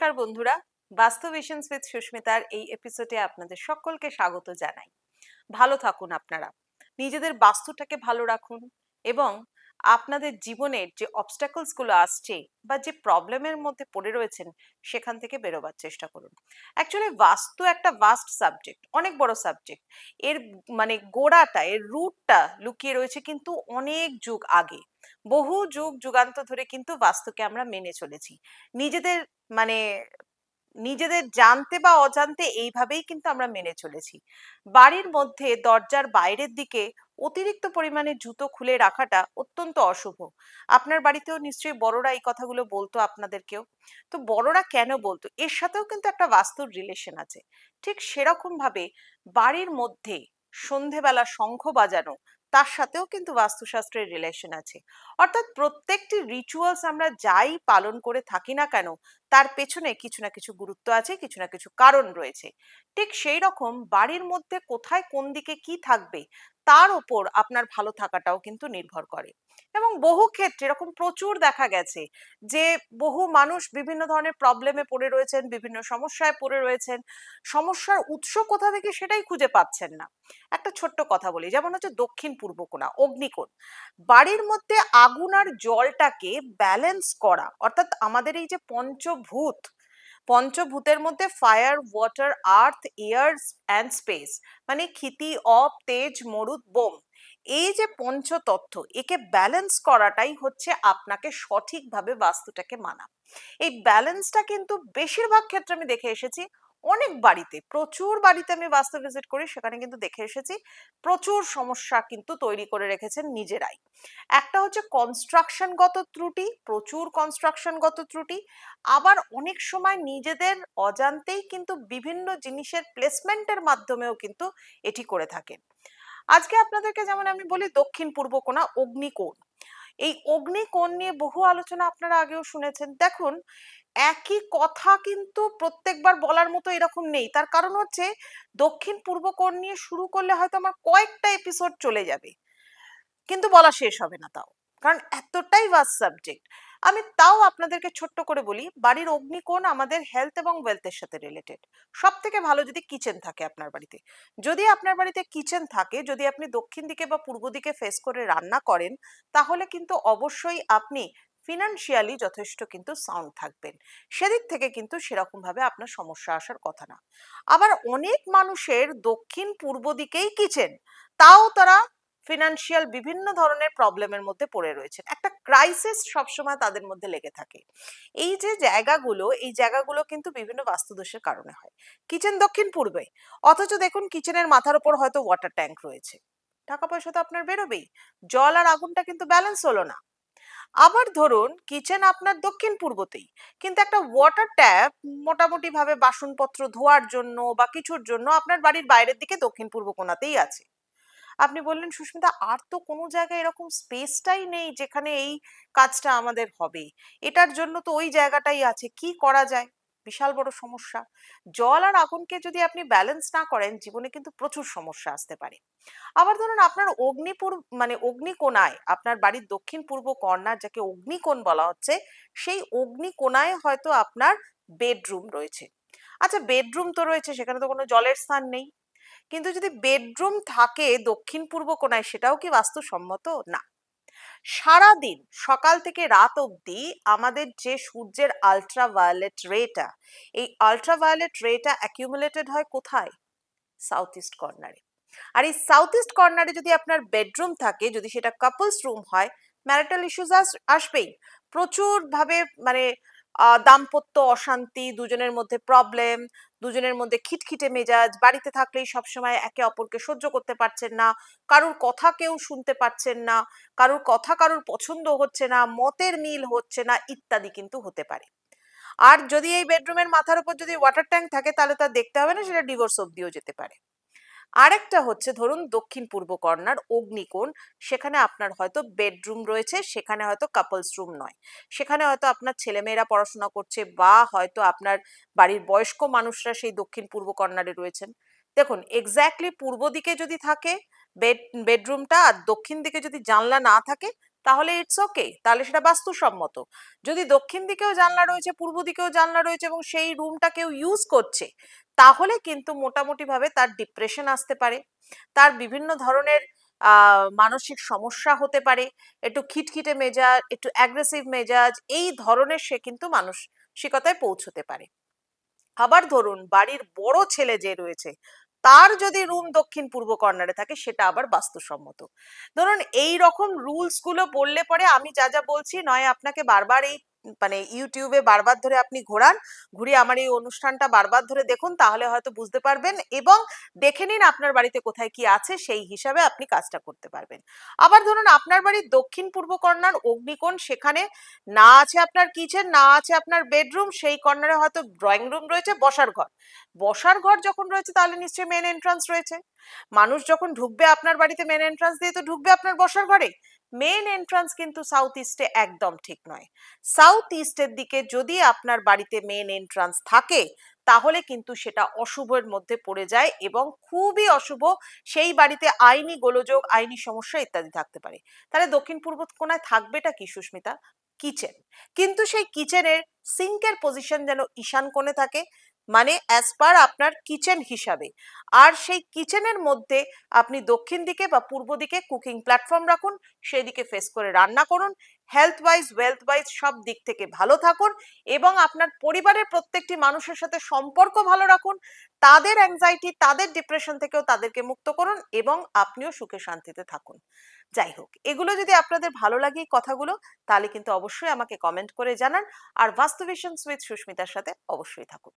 নমস্কার বন্ধুরা, বাস্তু ভিশনস উইথ সুস্মিতার এই এপিসোডে আপনাদের সকলকে স্বাগত জানাই। ভালো থাকুন আপনারা, নিজেদের বাস্তুটাকে ভালো রাখুন এবং আপনাদের জীবনের যে অবস্টাকলস গুলো আসছে বা যে প্রবলেমের মধ্যে পড়ে রয়েছেন সেখান থেকে বেরোবার চেষ্টা করুন। অ্যাকচুয়ালি বাস্তু একটা ভাস্ট সাবজেক্ট, অনেক বড় সাবজেক্ট। এর গোড়াটা, এর রুটটা লুকিয়ে রয়েছে কিন্তু অনেক যুগ আগে। বহু যুগ যুগান্ত ধরে কিন্তু বাস্তুকে আমরা মেনে চলেছি। নিজেদের মানে নিজেদের জানতে বা অজান্তে এইভাবেই কিন্তু আমরা মেনে চলেছি। বাড়ির মধ্যে দরজার বাইরের দিকে অতিরিক্ত পরিমাণে জুতো খুলে রাখাটা অত্যন্ত অশুভ। আপনার বাড়িতেও নিশ্চয়ই বড়রা এই কথাগুলো বলতো আপনাদেরকেও। তো বড়রা কেন বলতো, এর সাথেও কিন্তু একটা বাস্তুর রিলেশন আছে। ঠিক সেরকম ভাবে বাড়ির মধ্যে সন্ধেবেলা শঙ্খ বাজানো, তার সাথেও কিন্তু বাস্তুশাস্ত্রের রিলেশন আছে। অর্থাৎ প্রত্যেকটি রিচুয়ালস আমরা যাই পালন করে থাকি না কেন, তার পেছনে কিছু না কিছু গুরুত্ব আছে, কিছু না কিছু কারণ রয়েছে। ঠিক সেই রকম বাড়ির মধ্যে কোথায় কোন দিকে কি থাকবে তার উপর আপনার ভালো থাকাটাও কিন্তু নির্ভর করে। এবং বহু ক্ষেত্রে এরকম প্রচুর দেখা গেছে যে বহু মানুষ বিভিন্ন ধরনের প্রবলেমে পড়ে রয়েছেন, বিভিন্ন সমস্যায় পড়ে রয়েছেন। সমস্যার উৎস কোথা থেকে সেটাই খুঁজে পাচ্ছেন না। একটা ছোট্ট কথা বলি, যেমন হচ্ছে দক্ষিণ পূর্ব কোণা, অগ্নিকোণ। বাড়ির মধ্যে আগুন আর জলটাকে ব্যালেন্স করা, অর্থাৎ আমাদের এই যে পঞ্চভূত, পঞ্চভূতের মধ্যে fire, water, earth, air and space, মানে ক্ষিতি, অপ, তেজ, মরুত, বোম, এই যে পঞ্চতত্ত্ব, একে ব্যালেন্স করাটাই হচ্ছে আপনাকে সঠিকভাবে বাস্তুটাকে মানা। এই ব্যালেন্সটা কিন্তু বেশিরভাগ ক্ষেত্রে আমি দেখে এসেছি, অনেক বাড়িতে, প্রচুর বাড়িতে আমি বাস্তু ভিজিট করি, সেখানে কিন্তু দেখে এসেছি প্রচুর সমস্যা কিন্তু তৈরি করে রেখেছেন নিজেরাই। একটা হচ্ছে কনস্ট্রাকশনগত ত্রুটি, প্রচুর কনস্ট্রাকশনগত ত্রুটি। আবার অনেক সময় নিজেদের অজান্তেই কিন্তু বিভিন্ন জিনিসের প্লেসমেন্টের মাধ্যমেও কিন্তু এটি করে থাকেন। আজকে আপনাদেরকে যেমন আমি বলি দক্ষিণ পূর্ব কোণা, অগ্নিকোণ। এই অগ্নিকোণ নিয়ে বহু আলোচনা আপনারা আগেও শুনেছেন। দেখুন, একই কথা কিন্তু প্রত্যেকবার বলার মতো এরকম নেই। তার কারণ হচ্ছে দক্ষিণ পূর্ব কোণ নিয়ে শুরু করলে হয়তো আমার কয়েকটা এপিসোড চলে যাবে, কিন্তু বলা শেষ হবে না তাও, কারণ এতটাই ভাস্ট সাবজেক্ট। আমি তাও আপনাদেরকে ছোট্ট করে বলি, বাড়ির অগ্নিকোণ আমাদের হেলথ এবং ওয়েলথের সাথে রিলেটেড। সব থেকে ভালো যদি কিচেন থাকে আপনার বাড়িতে, যদি আপনার বাড়িতে কিচেন থাকে, যদি আপনি দক্ষিণ দিকে বা পূর্ব দিকে ফেস করে রান্না করেন, তাহলে কিন্তু অবশ্যই আপনি ফিনান্সিয়ালি যথেষ্ট কিন্তু সাউন্ড থাকবেন। সেদিক থেকে কিন্তু সেরকম ভাবে আপনার সমস্যা আসার কথা না। আবার অনেক মানুষের দক্ষিণ পূর্ব দিকেই কিচেন, তাও তারা ফিনান্সিয়াল বিভিন্ন ধরনের প্রবলেমের মধ্যে পড়ে রয়েছে। একটা ক্রাইসিস সবসময় তাদের মধ্যে লেগে থাকে। এই যে জায়গাগুলো, এই জায়গাগুলো কিন্তু বিভিন্ন বাস্তুদোষের কারণে হয়। কিচেন দক্ষিণ পূর্বে, অথচ দেখুন কিচেনের মাথার উপর হয়তো ওয়াটার ট্যাঙ্ক রয়েছে, টাকা পয়সা তো আপনার বেরোবেই, জল আর আগুনটা কিন্তু ব্যালেন্স হলো না। আবার ধরুন কিচেন আপনার দক্ষিণ পূর্বতেই, কিন্তু একটা ওয়াটার ট্যাপ মোটামুটি ভাবে বাসনপত্র ধোয়ার জন্য বা কিছুর জন্য আপনার বাড়ির বাইরের দিকে দক্ষিণ পূর্ব কোণাতেই আছে। আপনি বললেন, সুস্মিতা, আর তো কোনো জায়গায় এরকম স্পেসটাই নেই যেখানে এই কাজটা আমাদের হবে, এটার জন্য তো ওই জায়গাটাই আছে, কি করা যায়? বিশাল বড় সমস্যা। জল আর আগুনকে যদি আপনি ব্যালেন্স না করেন, জীবনে কিন্তু প্রচুর সমস্যা আসতে পারে। আবার ধরুন আপনার অগ্নিপুর অগ্নিকোণায়, আপনার বাড়ির দক্ষিণ পূর্ব কর্নার, যাকে অগ্নিকোণ বলা হচ্ছে, সেই অগ্নিকোণায় হয়তো আপনার বেডরুম রয়েছে। আচ্ছা, বেডরুম তো রয়েছে, সেখানে তো কোনো জলের স্থান নেই, কিন্তু যদি বেডরুম থাকে দক্ষিণ পূর্ব কোণায়, সেটাও কি বাস্তুসম্মত? না। সারাদিন সকাল থেকে রাত অবধি আমাদের যে সূর্যের আল্ট্রাভায়োলেট রেটা, এই আল্ট্রাভায়োলেট রেটা অ্যাকিউমুলেটেড হয় কোথায়? সাউথ ইস্ট কর্নারে। আর এই সাউথ ইস্ট কর্নারে যদি আপনার বেডরুম থাকে, যদি সেটা কাপলস রুম হয়, ম্যারিটাল ইস্যুস আসবেই প্রচুর ভাবে। মানে দাম্পত্য অশান্তি, দুজনের মধ্যে প্রবলেম, দুজনের মধ্যে খিটখিটে মেজাজ, বাড়িতে থাকলেই সবসময় একে অপরকে সহ্য করতে পারছেন না, কারুর কথা কেউ শুনতে পাচ্ছেন না, কারুর কথা কারুর পছন্দ হচ্ছে না, মতের মিল হচ্ছে না, ইত্যাদি কিন্তু হতে পারে। আর যদি এই বেডরুমের মাথার উপর যদি ওয়াটার ট্যাঙ্ক থাকে, তাহলে তার দেখতে হবে না, সেটা ডিভোর্স অব্দিও যেতে পারে। আরেকটা হচ্ছে ধরুন দক্ষিণ পূর্ব কর্নার অগ্নিকোণ, সেখানে আপনার হয়তো বেডরুম রয়েছে, সেখানে হয়তো কাপলস রুম নয়, সেখানে হয়তো আপনার ছেলেমেয়েরা পড়াশোনা করছে, বা হয়তো আপনার বাড়ির বয়স্ক মানুষরা সেই দক্ষিণ পূর্ব কর্নারে রয়েছেন। দেখুন, এক্স্যাক্টলি পূর্ব দিকে যদি থাকে বেডরুমটা, আর দক্ষিণ দিকে যদি জানলা না থাকে, তাহলে ইটস ওকে, তাহলে সেটা বাস্তুসম্মত। যদি দক্ষিণ দিকেও জানলা রয়েছে, পূর্ব দিকেও জানলা রয়েছে এবং সেই রুমটা কেউ ইউজ করছে, তাহলে কিন্তু মোটামুটি ভাবে তার ডিপ্রেশন আসতে পারে, তার বিভিন্ন ধরনের মানসিক সমস্যা হতে পারে, একটু খিটখিটে মেজাজ, একটু অ্যাগ্রেসিভ মেজাজ, এই ধরনের সে কিন্তু মানসিকতায় পৌঁছতে পারে। আবার ধরুন বাড়ির বড় ছেলে যে রয়েছে, তার যদি রুম দক্ষিণ পূর্ব কর্নারে থাকে, সেটা আবার বাস্তুসম্মত। ধরুন এই রকম রুলস গুলো বললে পরে আমি যা যা বলছি, নয় আপনাকে বারবার এই মানে ইউটিউবে বারবার ধরে আপনি ঘুরিয়ে আমার এই অনুষ্ঠানটা বারবার ধরে দেখুন, তাহলে হয়তো বুঝতে পারবেন এবং দেখে নিন আপনার বাড়িতে কোথায় কি আছে, সেই হিসাবে আপনি কাজটা করতে পারবেন। আবার ধরুন আপনার বাড়ির দক্ষিণ পূর্ব কর্নার অগ্নিকোণ, সেখানে না আছে আপনার কিচেন, না আছে আপনার বেডরুম, সেই কর্নারে হয়তো ড্রয়িং রুম রয়েছে, বসার ঘর। বসার ঘর যখন রয়েছে তাহলে নিশ্চয়ই মেন এন্ট্রান্স রয়েছে। মানুষ যখন ঢুকবে আপনার বাড়িতে মেন এন্ট্রান্স দিয়ে তো ঢুকবে আপনার বসার ঘরে। মেন এন্ট্রান্স কিন্তু সাউথ ইস্টে একদম ঠিক নয়। সাউথ ইস্টের দিকে যদি আপনার বাড়িতে মেন এন্ট্রান্স থাকে, তাহলে কিন্তু সেটা অশুভের মধ্যে পড়ে যায় এবং খুবই অশুভ। সেই বাড়িতে আইনি গোলযোগ, আইনি সমস্যা ইত্যাদি থাকতে পারে। তাহলে দক্ষিণ পূর্ব কোণায় থাকবেটা কি সুস্মিতা? কিচেন। কিন্তু সেই কিচেনের সিঙ্কের পজিশন যেন ঈশান কোণে থাকে, মানে অ্যাজ পার আপনার কিচেন হিসাবে। আর সেই কিচেনের মধ্যে আপনি দক্ষিণ দিকে বা পূর্ব দিকে কুকিং প্ল্যাটফর্ম রাখুন, সেদিকে ফেস করে রান্না করুন। হেলথ ওয়াইজ, ওয়েলথ ওয়াইজ সব দিক থেকে ভালো থাকুন এবং আপনার পরিবারের প্রত্যেকটি মানুষের সাথে সম্পর্ক ভালো রাখুন। তাদের অ্যাংজাইটি, তাদের ডিপ্রেশন থেকেও তাদেরকে মুক্ত করুন এবং আপনিও সুখে শান্তিতে থাকুন। যাই হোক, এগুলো যদি আপনাদের ভালো লাগে এই কথাগুলো, তাহলে কিন্তু অবশ্যই আমাকে কমেন্ট করে জানান। আর বাস্তু ভিশনস উইথ সুস্মিতার সাথে অবশ্যই থাকুন।